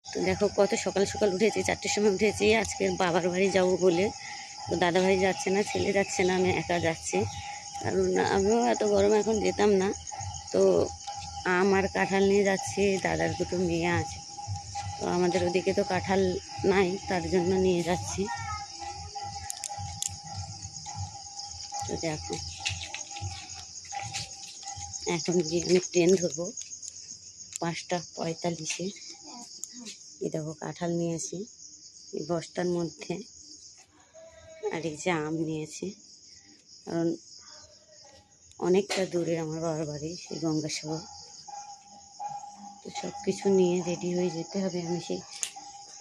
তো দেখো কত সকাল সকাল উঠেছি, 4টের সময় উঠেছি। আজকে বাবার বাড়ি যাব বলে, তো দাদা ভাই যাচ্ছে না, ছেলে যাচ্ছে না, আমি একা যাচ্ছি। কারণ আমিও এত গরমে এখন যেতাম না। তো আমার কাঁঠাল নিয়ে যাচ্ছি, দাদার দুটো মেয়ে আছে, তো আমাদের ওদিকে তো কাঁঠাল নাই, তার জন্য নিয়ে যাচ্ছি। তো দেখো এখন গিয়ে আমি ট্রেন ধরবো 5টা 45-এ। এই দেখো কাঁঠাল নিয়েছি এই বস্তার মধ্যে, আর এই যে আম নিয়েছি, কারণ অনেকটা দূরে আমার বাবার বাড়ি, সেই গঙ্গাসাগর। তো সব কিছু নিয়ে রেডি হয়ে যেতে হবে। আমি সেই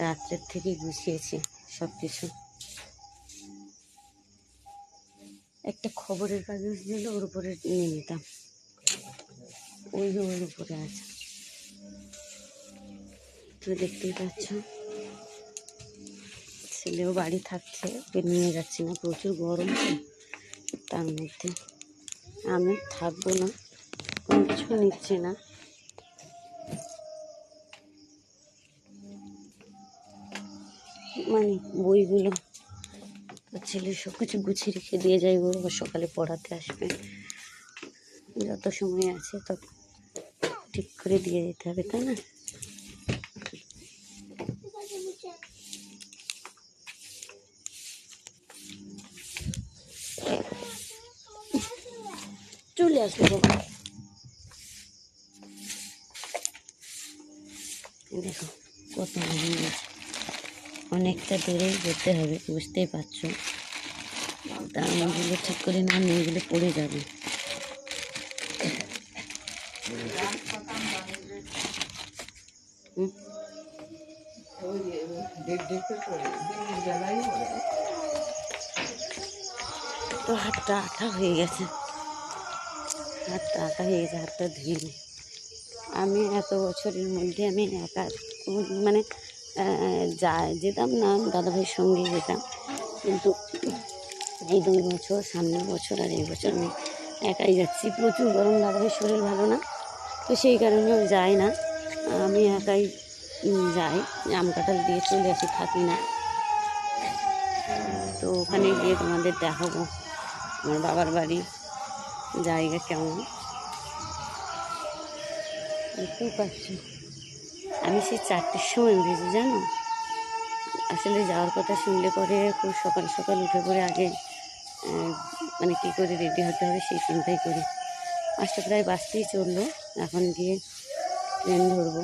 রাত্রের থেকে গুছিয়েছি সব কিছু। একটা খবরের কাগজ দিল, ওর উপরে নিয়ে নিতাম, ওই যে ওর উপরে আছে। তো দেখতেই পাচ্ছ ছেলেও বাড়ি থাকছে, ওকে নিয়ে যাচ্ছি না, প্রচুর গরম। তার মধ্যে আমি থাকবো না, কোনো কিছু নিচ্ছি না। মানে বইগুলো ছেলে সব কিছু গুছিয়ে রেখে দিয়ে যাই, ও সকালে পড়াতে আসবে, যত সময় আছে তত ঠিক করে দিয়ে যেতে হবে, তাই না? চলে আসবে বাবা। দেখো কত অনেকটা দূরেই যেতে হবে, বুঝতেই পারছো। তা আমগুলো ঠিক করে না নিয়ে গেলে পড়ে যাবে। তো হাতটা আঠা হয়ে গেছে, হাতটা ধুয়ে নি। আমি এত বছরের মধ্যে আমি একা মানে যেতাম না, দাদাভাইয়ের সঙ্গে যেতাম, কিন্তু এই 2 বছর, সামনের বছর আর এই বছর আমি একাই যাচ্ছি। প্রচুর গরম, দাদাভাইয়ের শরীর ভালো না, তো সেই কারণেও যাই না, আমি একাই যাই। আম কাঁঠাল দিয়ে চলে আসি, থাকি না। তো ওখানে গিয়ে তোমাদের দেখাবো আমার বাবার বাড়ি জায়গা কেমন। বুঝতেই পারছি আমি সেই 4টের সময় উঠেছি, জানো। আসলে যাওয়ার কথা শুনলে পরে খুব সকাল সকাল উঠে পড়ে আগে মানে কী করে রেডি হতে হবে সেই চিন্তাই করি। 5টা প্রায় বাজতেই চললো, এখন গিয়ে ট্রেন ধরবো।